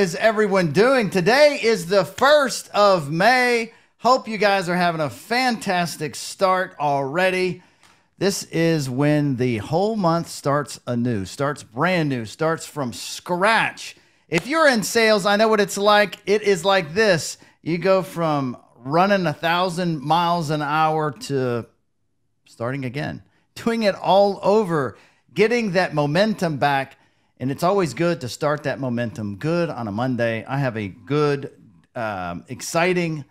is everyone doing? Today is the 1st of May. Hope you guys are having a fantastic start already. This is when the whole month starts anew, starts brand new, starts from scratch. If you're in sales, I know what it's like. It is like this. You go from running 1,000 miles an hour to starting again, doing it all over, getting that momentum back. And it's always good to start that momentum good on a Monday. I have a good, exciting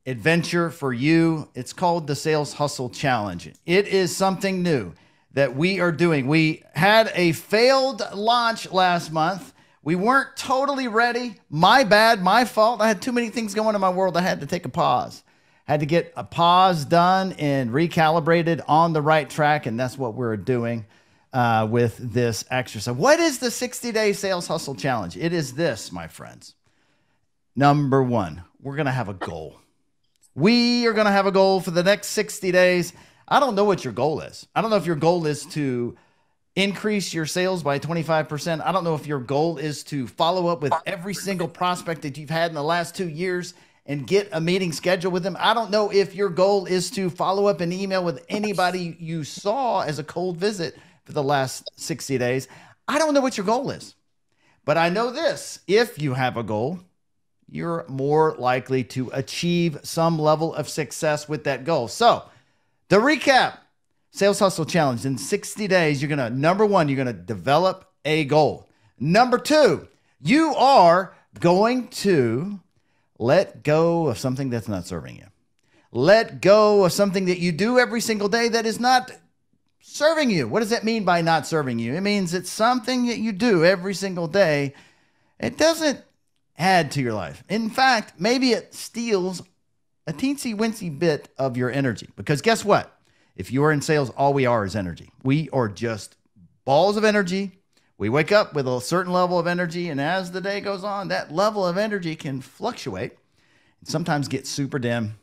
adventure for you. It's called the Sales Hustle Challenge. It is something new that we are doing. We had a failed launch last month. We weren't totally ready. My bad, my fault. I had too many things going in my world. I had to take a pause. Had to get a pause done and recalibrated on the right track. And that's what we're doing with this exercise. What is the 60-day Sales Hustle Challenge? It is this, my friends. Number one, we're going to have a goal. We are going to have a goal for the next 60 days. I don't know what your goal is. I don't know if your goal is to increase your sales by 25%. I don't know if your goal is to follow up with every single prospect that you've had in the last 2 years and get a meeting scheduled with them. I don't know if your goal is to follow up an email with anybody you saw as a cold visit for the last 60 days. I don't know what your goal is, but I know this. If you have a goal, you're more likely to achieve some level of success with that goal. So to recap, Sales Hustle Challenge, in 60 days, you're going to, number one, you're going to develop a goal. Number two, you are going to let go of something that's not serving you. Let go of something that you do every single day that is not serving you. What does that mean by not serving you? It means it's something that you do every single day. It doesn't add to your life. In fact, maybe it steals a teensy-wincy bit of your energy. Because guess what? If you are in sales, all we are is energy. We are just balls of energy. We wake up with a certain level of energy, and as the day goes on, that level of energy can fluctuate and sometimes get super dim.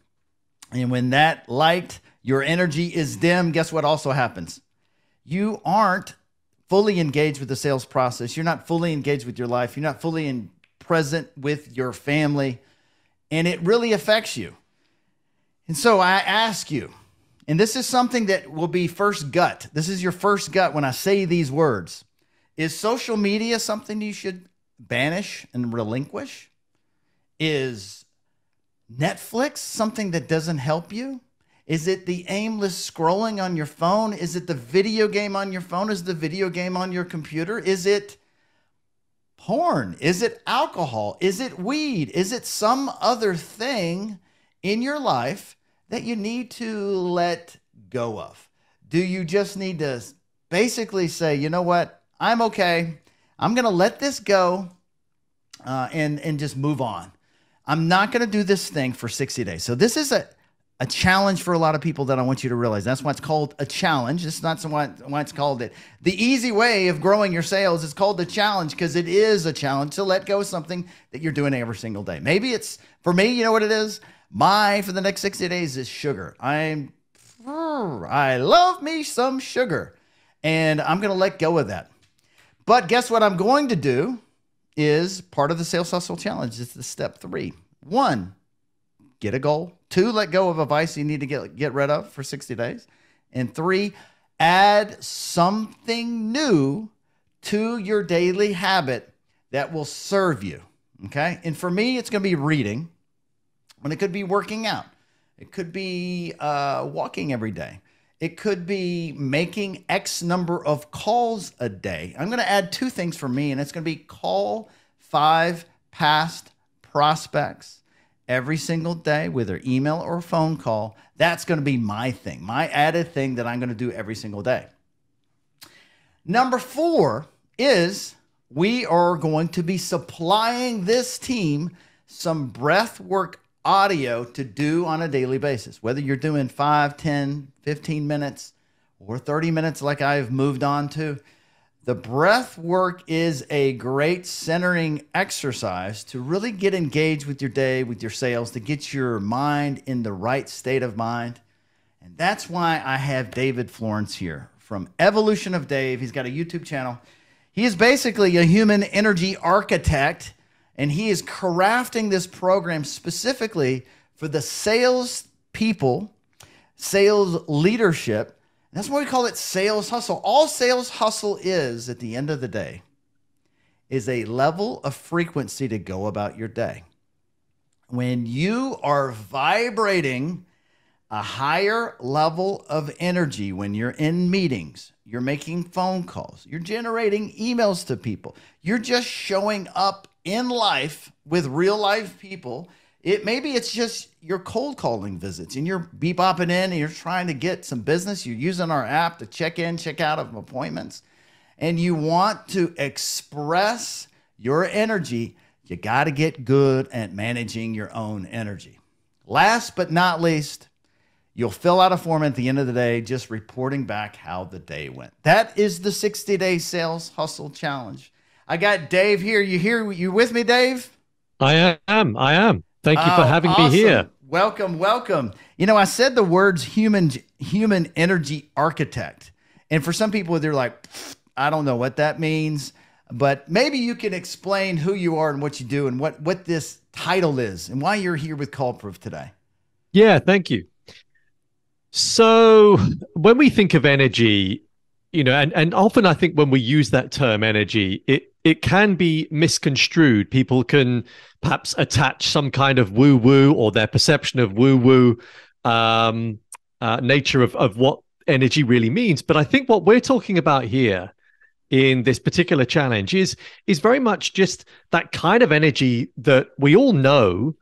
And when that light, your energy is dim, guess what also happens? You aren't fully engaged with the sales process. You're not fully engaged with your life. You're not fully present with your family, and it really affects you. And so I ask you, and this is something that will be first gut. This is your first gut when I say these words. Is social media something you should banish and relinquish? Is Netflix something that doesn't help you? Is it the aimless scrolling on your phone? Is it the video game on your phone? Is the video game on your computer? Is it porn? Is it alcohol? Is it weed? Is it some other thing in your life that you need to let go of? Do you just need to basically say, you know what? I'm okay. I'm going to let this go and just move on. I'm not going to do this thing for 60 days. So this is a challenge for a lot of people that I want you to realize. That's why it's called a challenge. It's not why it's called it. The easy way of growing your sales is called the challenge because it is a challenge to let go of something that you're doing every single day. Maybe it's, for me, you know what it is? For the next 60 days is sugar. I love me some sugar, and I'm going to let go of that. But guess what I'm going to do is part of the Sales Hustle Challenge. It's the step 3. 1, get a goal. 2, let go of a vice you need to get rid of for 60 days. And 3, add something new to your daily habit that will serve you. Okay. And for me, it's going to be reading. And it could be working out. It could be walking every day. It could be making X number of calls a day. I'm going to add 2 things for me, and it's going to be call 5 past prospects every single day, whether email or phone call. That's going to be my thing, my added thing that I'm going to do every single day. Number 4 is we are going to be supplying this team some breath work audio to do on a daily basis, whether you're doing 5, 10, 15 minutes or 30 minutes like I've moved on to. The breath work is a great centering exercise to really get engaged with your day, with your sales, to get your mind in the right state of mind. And that's why I have David Florence here from Evolution of Dave. He's got a YouTube channel. He is basically a human energy architect. And he is crafting this program specifically for the sales people, sales leadership. That's why we call it sales hustle. All sales hustle is, at the end of the day, is a level of frequency to go about your day. When you are vibrating a higher level of energy, when you're in meetings, you're making phone calls, you're generating emails to people, you're just showing up in life with real life people. Maybe it's just your cold calling visits and you're bebopping in and you're trying to get some business. You're using our app to check in, check out of appointments, and you want to express your energy. You got to get good at managing your own energy. Last but not least, you'll fill out a form at the end of the day, just reporting back how the day went. That is the 60-day sales hustle challenge. I got Dave here. You with me, Dave? I am. Thank you for having me here. Welcome. I said the words human energy architect. And for some people, they're like, I don't know what that means. But maybe you can explain who you are and what you do and what this title is and why you're here with CallProof today. Yeah, thank you. So when we think of energy, and often I think when we use that term energy, it can be misconstrued. People can perhaps attach some kind of woo-woo or their perception of woo-woo nature of what energy really means. But I think what we're talking about here in this particular challenge is very much just that kind of energy that we all know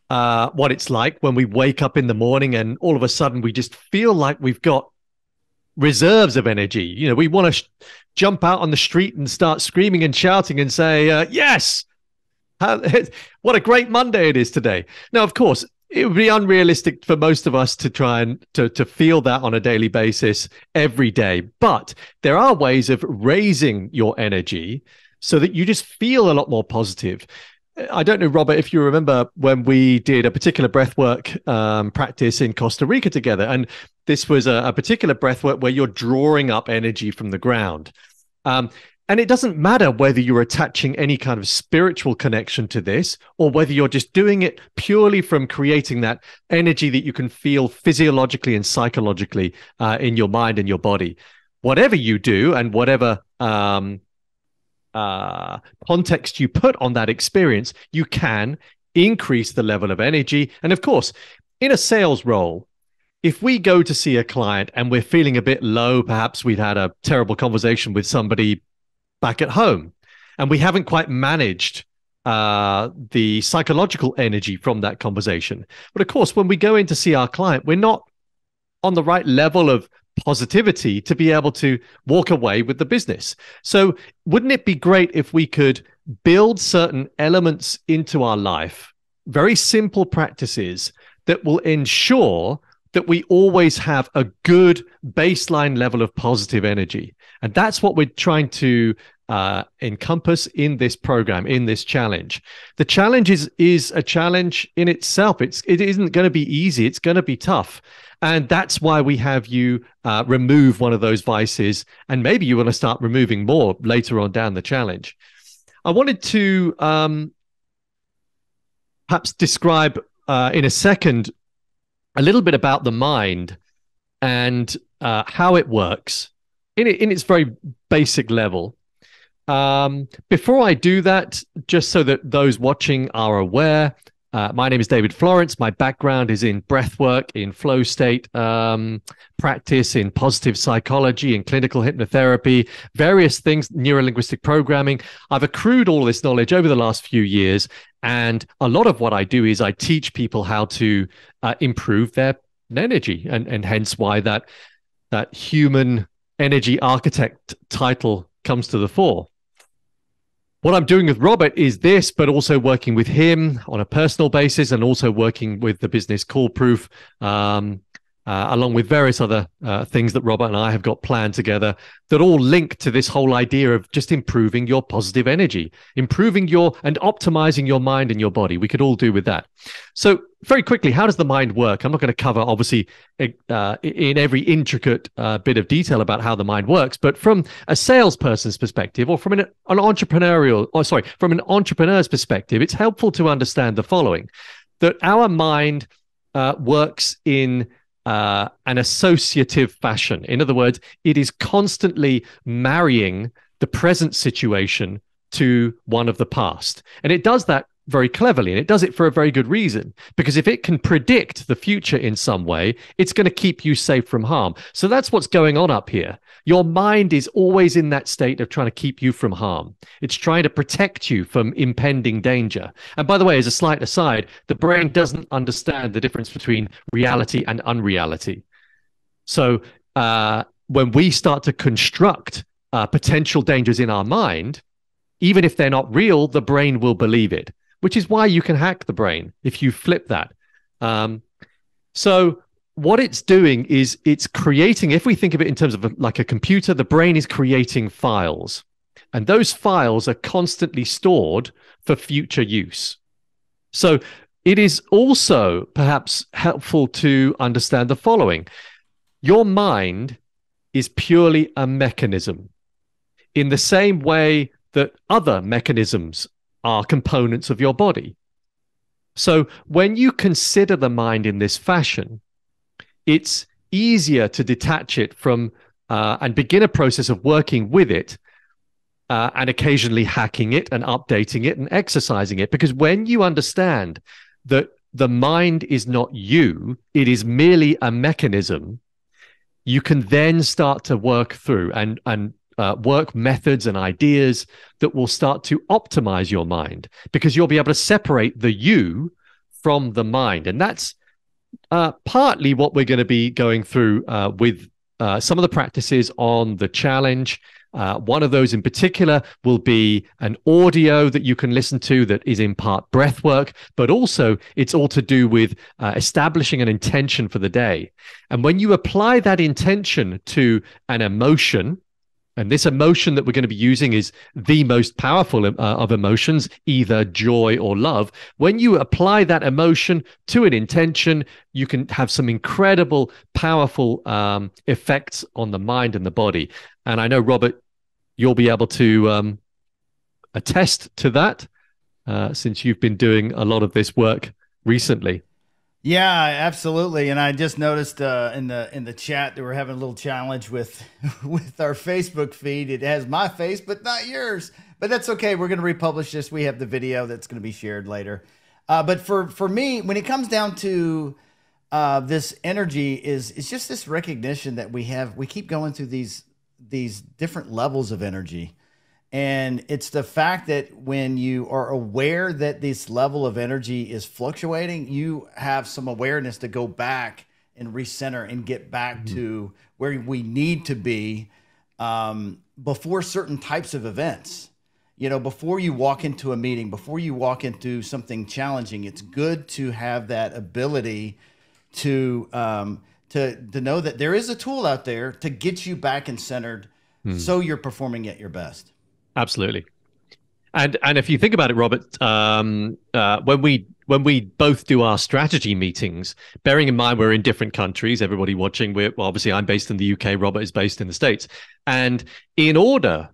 what it's like when we wake up in the morning and all of a sudden we just feel like we've got reserves of energy. We want to jump out on the street and start screaming and shouting and say, yes, what a great Monday it is today. Now, of course, it would be unrealistic for most of us to try and to feel that on a daily basis every day. But there are ways of raising your energy so that you just feel a lot more positive. I don't know, Robert, if you remember when we did a particular breathwork practice in Costa Rica together. And this was a particular breathwork where you're drawing up energy from the ground. And it doesn't matter whether you're attaching any kind of spiritual connection to this or whether you're just doing it purely from creating that energy that you can feel physiologically and psychologically in your mind and your body. Whatever you do and whatever context you put on that experience, you can increase the level of energy. And of course, in a sales role, if we go to see a client and we're feeling a bit low, perhaps we've had a terrible conversation with somebody back at home, and we haven't quite managed the psychological energy from that conversation. But of course, when we go in to see our client, we're not on the right level of positivity to be able to walk away with the business. So wouldn't it be great if we could build certain elements into our life, very simple practices that will ensure that we always have a good baseline level of positive energy? And that's what we're trying to encompass in this program, in this challenge. The challenge is a challenge in itself. It isn't going to be easy. It's going to be tough. And that's why we have you remove one of those vices. And maybe you want to start removing more later on down the challenge. I wanted to perhaps describe in a second a little bit about the mind and how it works in its very basic level. Before I do that, just so that those watching are aware, my name is David Florence. My background is in breathwork, in flow state practice, in positive psychology, in clinical hypnotherapy, various things, neurolinguistic programming. I've accrued all this knowledge over the last few years. And a lot of what I do is I teach people how to improve their energy, and hence why that human energy architect title comes to the fore. What I'm doing with Robert is this, but also working with him on a personal basis and also working with the business CallProof along with various other things that Robert and I have got planned together that all link to this whole idea of just improving your positive energy, improving and optimizing your mind and your body. We could all do with that. So very quickly, how does the mind work? I'm not going to cover, obviously, in every intricate bit of detail about how the mind works, but from a salesperson's perspective, or from from an entrepreneur's perspective, it's helpful to understand the following: that our mind works in an associative fashion. In other words, it is constantly marrying the present situation to one of the past. And it does that very cleverly, and it does it for a very good reason, because if it can predict the future in some way, it's going to keep you safe from harm. So that's what's going on up here. Your mind is always in that state of trying to keep you from harm. It's trying to protect you from impending danger. And by the way, as a slight aside, the brain doesn't understand the difference between reality and unreality. So when we start to construct potential dangers in our mind, even if they're not real, the brain will believe it, which is why you can hack the brain if you flip that. So what it's doing is it's creating, if we think of it in terms of like a computer, the brain is creating files. And those files are constantly stored for future use. So it is also perhaps helpful to understand the following. Your mind is purely a mechanism, in the same way that other mechanisms are components of your body. So when you consider the mind in this fashion, it's easier to detach it from and begin a process of working with it and occasionally hacking it and updating it and exercising it. Because when you understand that the mind is not you, it is merely a mechanism, you can then start to work through and work methods and ideas that will start to optimize your mind, because you'll be able to separate the you from the mind. And that's partly what we're going to be going through with some of the practices on the challenge. One of those in particular will be an audio that you can listen to that is in part breath work, but also it's all to do with establishing an intention for the day. And when you apply that intention to an emotion, and this emotion that we're going to be using is the most powerful of emotions, either joy or love. When you apply that emotion to an intention, you can have some incredible, powerful effects on the mind and the body. And I know, Robert, you'll be able to attest to that since you've been doing a lot of this work recently. Yeah, absolutely. And I just noticed in the chat that we're having a little challenge with our Facebook feed. It has my face, but not yours. But that's okay. We're going to republish this. We have the video that's going to be shared later. But for me, when it comes down to this energy, it's just this recognition that we keep going through these different levels of energy. And it's the fact that when you are aware that this level of energy is fluctuating, you have some awareness to go back and recenter and get back to where we need to be before certain types of events. You know, before you walk into a meeting, before you walk into something challenging, it's good to have that ability to know that there is a tool out there to get you back and centered so you're performing at your best. Absolutely. And if you think about it, Robert, when we both do our strategy meetings, bearing in mind we're in different countries, everybody watching, obviously I'm based in the UK, Robert is based in the States. And in order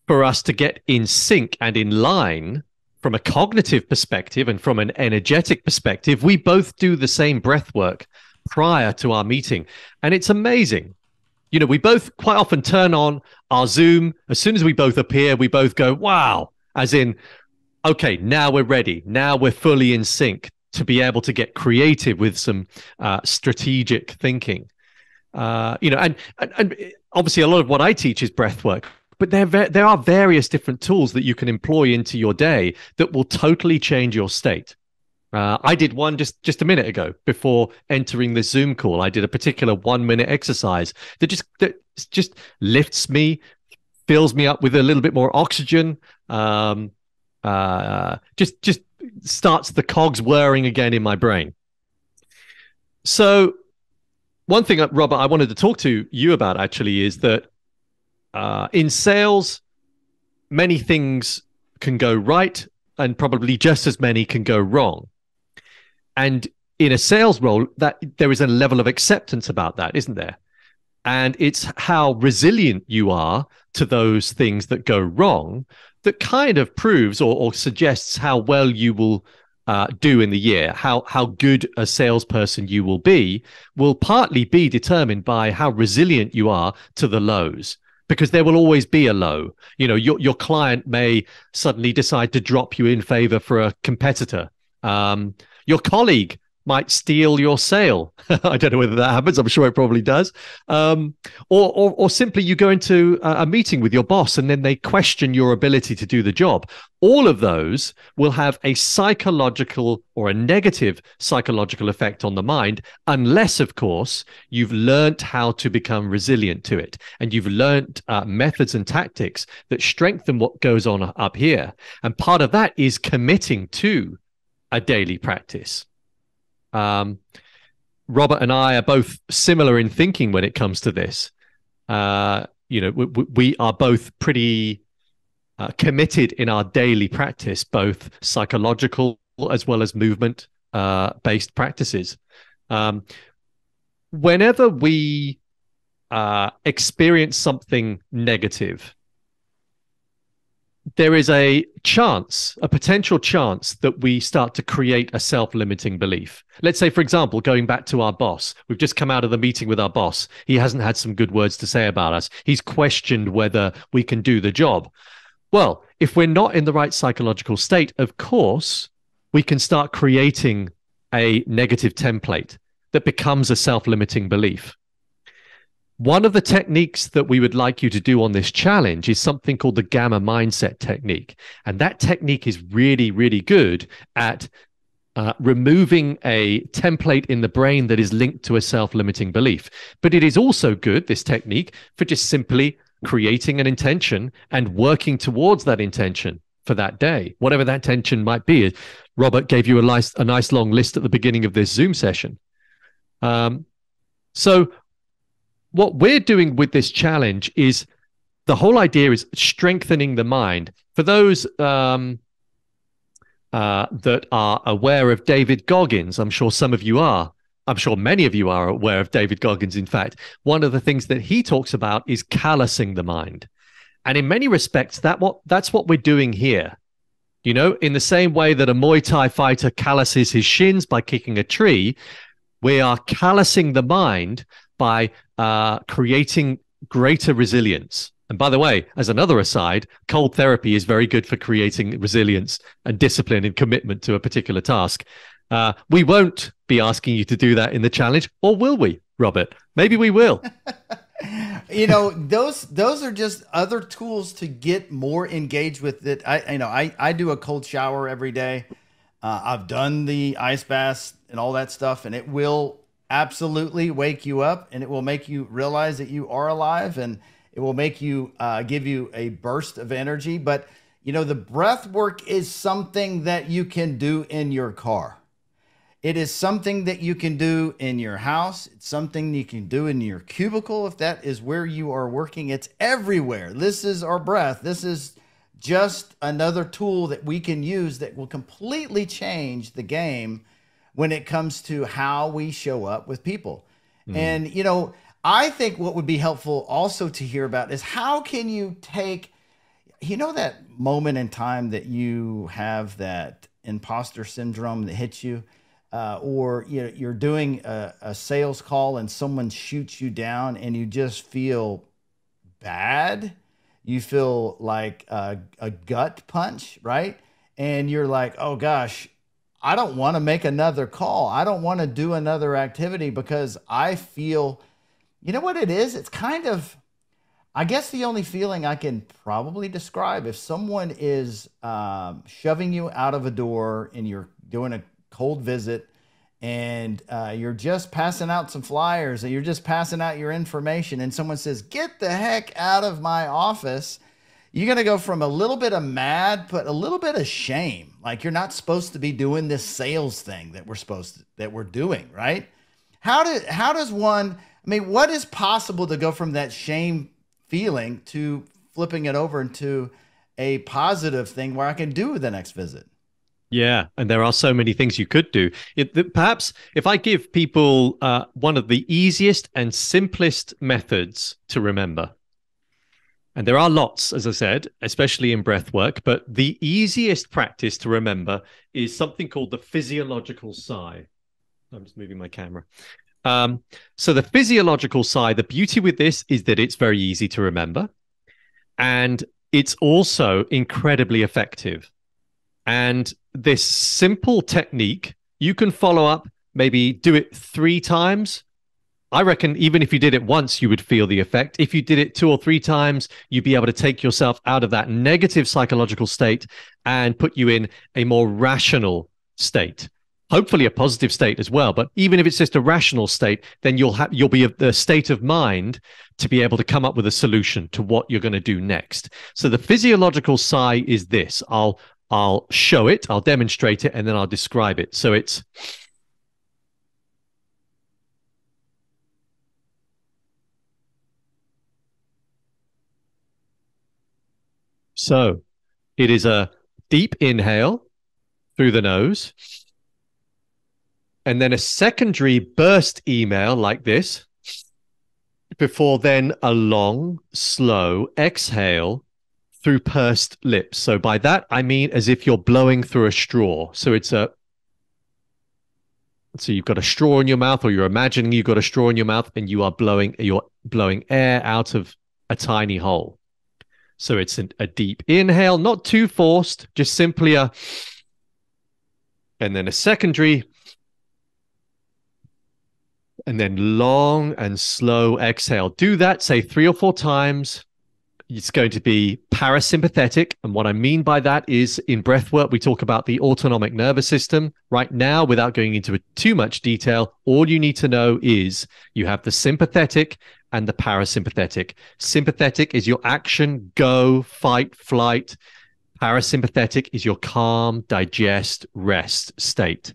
for us to get in sync and in line from a cognitive perspective and from an energetic perspective, we both do the same breath work prior to our meeting. And it's amazing. You know, we both quite often turn on our Zoom. As soon as we both appear, we both go, wow, as in, okay, now we're ready. Now we're fully in sync to be able to get creative with some strategic thinking. You know, and obviously a lot of what I teach is breath work, but there are various different tools that you can employ into your day that will totally change your state. I did one just a minute ago before entering this Zoom call. I did a particular 1-minute exercise that just lifts me, fills me up with a little bit more oxygen, just starts the cogs whirring again in my brain. So one thing, Robert, I wanted to talk to you about actually is that in sales, many things can go right and probably just as many can go wrong. And in a sales role, that there is a level of acceptance about that, isn't there? And it's how resilient you are to those things that go wrong that kind of proves or suggests how well you will do in the year, how good a salesperson you will partly be determined by how resilient you are to the lows. Because there will always be a low. You know, your client may suddenly decide to drop you in favor for a competitor. Your colleague might steal your sale. I don't know whether that happens. I'm sure it probably does. Or simply you go into a meeting with your boss and then they question your ability to do the job. All of those will have a psychological or a negative psychological effect on the mind, unless, of course, you've learned how to become resilient to it. And you've learned methods and tactics that strengthen what goes on up here. And part of that is committing to a daily practice. Robert and I are both similar in thinking when it comes to this. We are both pretty committed in our daily practice, both psychological as well as movement based practices. Whenever we experience something negative, there is a potential chance that we start to create a self-limiting belief. Let's say, for example, going back to our boss, we've just come out of the meeting with our boss. He hasn't had some good words to say about us. He's questioned whether we can do the job. Well, if we're not in the right psychological state, of course, we can start creating a negative template that becomes a self-limiting belief. One of the techniques that we would like you to do on this challenge is something called the gamma mindset technique. And that technique is really, really good at removing a template in the brain that is linked to a self-limiting belief. But it is also good, this technique, for just simply creating an intention and working towards that intention for that day, whatever that intention might be. Robert gave you a nice long list at the beginning of this Zoom session. So what we're doing with this challenge is the whole idea is strengthening the mind. For those that are aware of David Goggins, I'm sure some of you are. I'm sure many of you are aware of David Goggins. In fact, one of the things that he talks about is callousing the mind. And in many respects, that's what we're doing here. You know, in the same way that a Muay Thai fighter calluses his shins by kicking a tree, we are callousing the mind by creating greater resilience. And by the way, as another aside, cold therapy is very good for creating resilience and discipline and commitment to a particular task. We won't be asking you to do that in the challenge, or will we, Robert? Maybe we will. You know, those are just other tools to get more engaged with it. I do a cold shower every day. I've done the ice baths and all that stuff, and it will absolutely wake you up, and it will make you realize that you are alive, and it will make you give you a burst of energy. But you know, the breath work is something that you can do in your car. It is something that you can do in your house. It's something you can do in your cubicle if that is where you are working. It's everywhere. This is our breath. This is just another tool that we can use that will completely change the game when it comes to how we show up with people. And, you know, I think what would be helpful also to hear about is how can you take, you know, that moment in time that you have that imposter syndrome that hits you, or you know, you're doing a sales call and someone shoots you down and you just feel bad. You feel like a gut punch, right? And you're like, oh gosh, I don't want to make another call. I don't want to do another activity because I feel, you know what it is? It's kind of, I guess the only feeling I can probably describe, if someone is shoving you out of a door and you're doing a cold visit and you're just passing out some flyers and you're just passing out your information and someone says, get the heck out of my office. You're going to go from a little bit of mad, but a little bit of shame. Like you're not supposed to be doing this sales thing that we're doing, right? how does one, I mean, what is possible to go from that shame feeling to flipping it over into a positive thing where I can do the next visit? Yeah, and there are so many things you could do. Perhaps if I give people one of the easiest and simplest methods to remember, and there are lots, as I said, especially in breath work, but the easiest practice to remember is something called the physiological sigh. I'm just moving my camera. So the physiological sigh, the beauty with this is that it's very easy to remember, and it's also incredibly effective. And this simple technique, you can follow up, maybe do it 3 times. I reckon even if you did it once, you would feel the effect. If you did it 2 or 3 times, you'd be able to take yourself out of that negative psychological state and put you in a more rational state. Hopefully a positive state as well. But even if it's just a rational state, then you'll be of the state of mind to be able to come up with a solution to what you're going to do next. So the physiological sigh is this. I'll show it, I'll demonstrate it, and then I'll describe it. So it is a deep inhale through the nose, and then a secondary burst email like this, before then a long, slow exhale through pursed lips. So by that, I mean as if you're blowing through a straw. So you've got a straw in your mouth, or you're imagining you've got a straw in your mouth, and you're blowing air out of a tiny hole. So it's a deep inhale, not too forced, just simply and then a secondary, and then long and slow exhale. Do that, say 3 or 4 times. It's going to be parasympathetic. And what I mean by that is in breath work, we talk about the autonomic nervous system. Right now, without going into too much detail, all you need to know is you have the sympathetic and the parasympathetic. Sympathetic is your action, go, fight, flight. Parasympathetic is your calm, digest, rest state.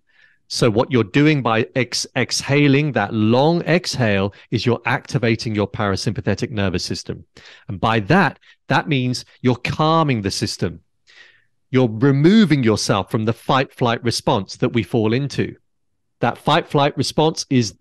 So what you're doing by exhaling, that long exhale, is you're activating your parasympathetic nervous system. And by that means you're calming the system. You're removing yourself from the fight-flight response that we fall into. That fight-flight response is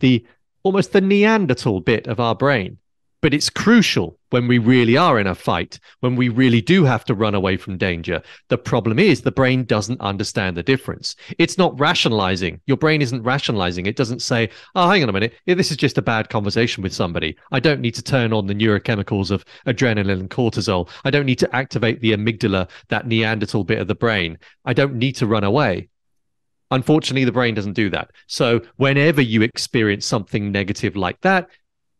almost the Neanderthal bit of our brain. But it's crucial when we really are in a fight, when we really do have to run away from danger. The problem is the brain doesn't understand the difference. It's not rationalizing. Your brain isn't rationalizing. It doesn't say, oh, hang on a minute. This is just a bad conversation with somebody. I don't need to turn on the neurochemicals of adrenaline and cortisol. I don't need to activate the amygdala, that Neanderthal bit of the brain. I don't need to run away. Unfortunately, the brain doesn't do that. So whenever you experience something negative like that,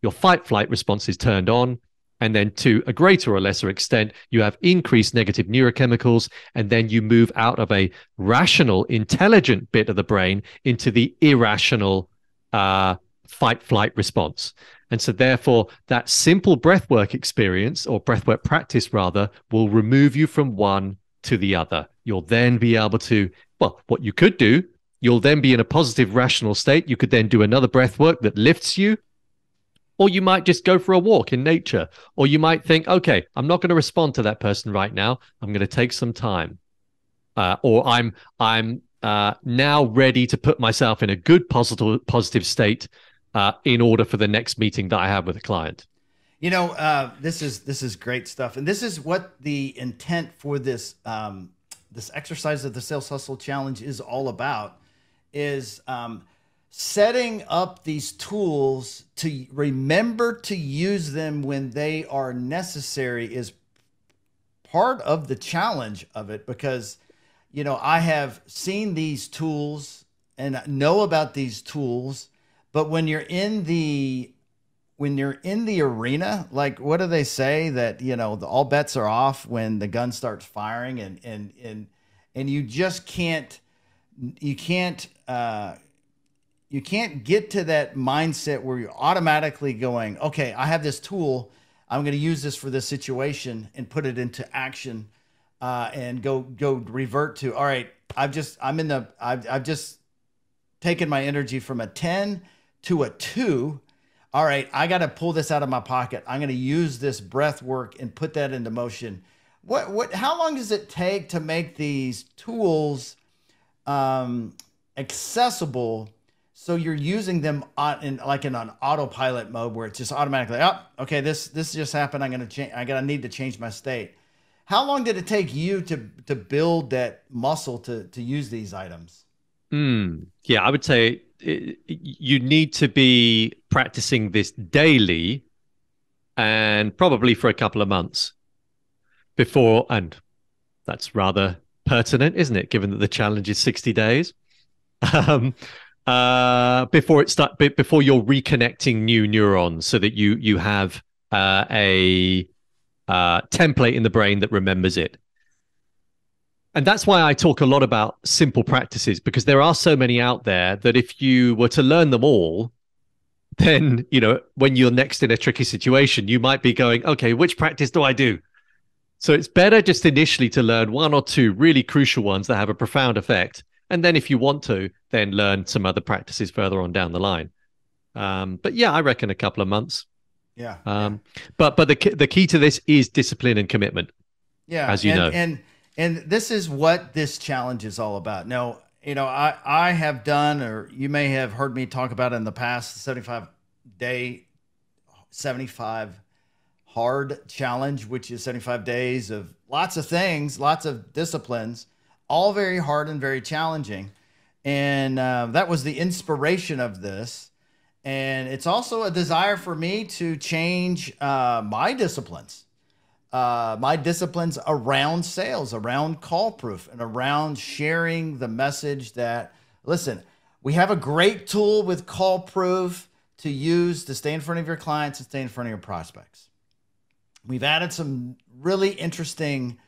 your fight-flight response is turned on, and then to a greater or lesser extent, you have increased negative neurochemicals, and then you move out of a rational, intelligent bit of the brain into the irrational fight-flight response. And so therefore, that simple breathwork experience, or breathwork practice rather, will remove you from one to the other. You'll then be able to, well, what you could do, you'll then be in a positive, rational state. You could then do another breathwork that lifts you. Or you might just go for a walk in nature. Or you might think, okay, I'm not going to respond to that person right now. I'm going to take some time. Or I'm now ready to put myself in a good positive state in order for the next meeting that I have with a client. You know, this is great stuff, and this is what the intent for this this exercise of the Sales Hustle Challenge is all about. Is setting up these tools to remember to use them when they are necessary is part of the challenge of it, because, you know, I have seen these tools and know about these tools, but when you're in the arena, like, what do they say, that, you know, all bets are off when the gun starts firing, and you just can't get to that mindset where you're automatically going, okay, I have this tool, I'm going to use this for this situation and put it into action, and go revert to, all right, I've just taken my energy from a 10 to a 2, all right, I got to pull this out of my pocket. I'm going to use this breath work and put that into motion. How long does it take to make these tools accessible so you're using them in an autopilot mode where it's just automatically, oh, okay, this just happened. I'm going to change. I need to change my state. How long did it take you to build that muscle to use these items? Yeah, I would say you need to be practicing this daily and probably for a couple of months before, and that's rather pertinent, isn't it? Given that the challenge is 60 days. Before you're reconnecting new neurons so that you have a template in the brain that remembers it. And that's why I talk a lot about simple practices, because there are so many out there that if you were to learn them all, then, when you're next in a tricky situation, you might be going, okay, which practice do I do? So it's better just initially to learn one or two really crucial ones that have a profound effect. And then if you want to, then learn some other practices further on down the line. But yeah, I reckon a couple of months. Yeah. But the key to this is discipline and commitment. Yeah. As you know. And this is what this challenge is all about. Now, I have done, or you may have heard me talk about it in the past, 75 hard challenge, which is 75 days of lots of things, lots of disciplines, all very hard and very challenging. And that was the inspiration of this. And it's also a desire for me to change my disciplines around sales, around CallProof, and around sharing the message that, listen, we have a great tool with CallProof to use to stay in front of your clients and stay in front of your prospects. We've added some really interesting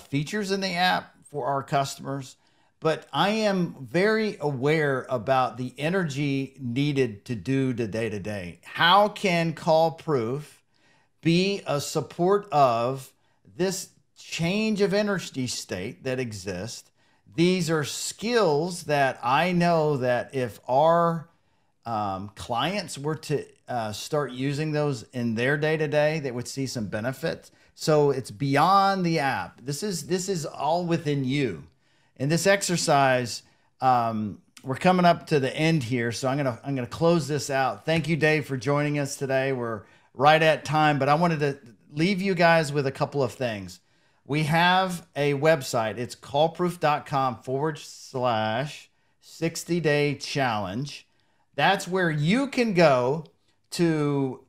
features in the app for our customers, but I am very aware about the energy needed to do the day-to-day. How can CallProof be a support of this change of energy state that exists? These are skills that I know that if our clients were to start using those in their day-to-day, they would see some benefits. So it's beyond the app. This is all within you. In this exercise, we're coming up to the end here, so I'm gonna close this out. Thank you, Dave, for joining us today. We're right at time, but I wanted to leave you guys with a couple of things. We have a website. It's callproof.com/60-day challenge. That's where you can go to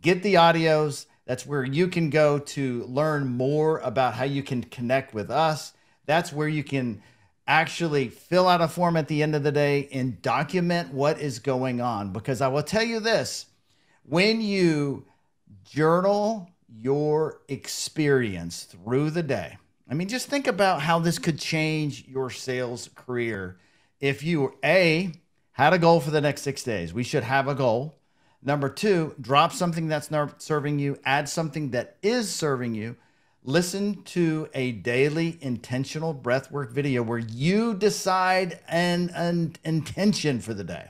get the audios. That's where you can go to learn more about how you can connect with us. That's where you can actually fill out a form at the end of the day and document what is going on. Because I will tell you this, when you journal your experience through the day, I mean, just think about how this could change your sales career. If you, had a goal for the next 6 days, we should have a goal. Number 2, drop something that's not serving you, add something that is serving you. Listen to a daily intentional breathwork video where you decide an intention for the day.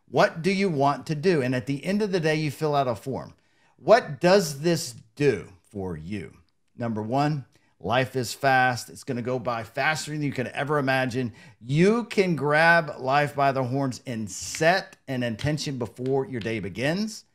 What do you want to do? And at the end of the day, you fill out a form. What does this do for you? Number 1, life is fast. It's going to go by faster than you could ever imagine. You can grab life by the horns and set an intention before your day begins.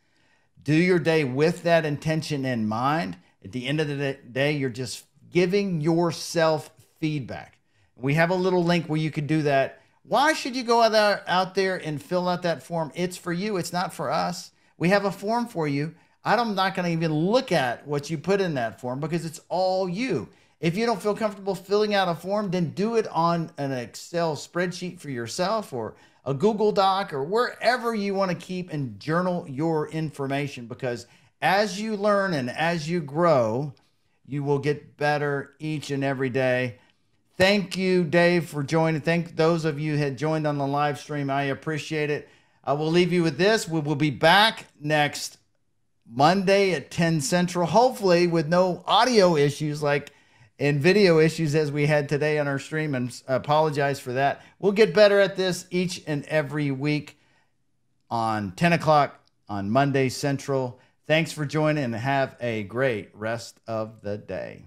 Do your day with that intention in mind. At the end of the day, you're just giving yourself feedback. We have a little link where you could do that. Why should you go out there and fill out that form? It's for you. It's not for us. We have a form for you. I'm not going to even look at what you put in that form because it's all you. If you don't feel comfortable filling out a form, then do it on an Excel spreadsheet for yourself or a Google Doc or wherever you want to keep and journal your information, because as you learn and as you grow, you will get better each and every day. Thank you, Dave, for joining. Thank those of you who had joined on the live stream. I appreciate it. I will leave you with this. We will be back next Monday at 10 Central, hopefully with no audio issues and video issues as we had today on our stream, and apologize for that. We'll get better at this each and every week on 10 o'clock on Monday Central. Thanks for joining and have a great rest of the day.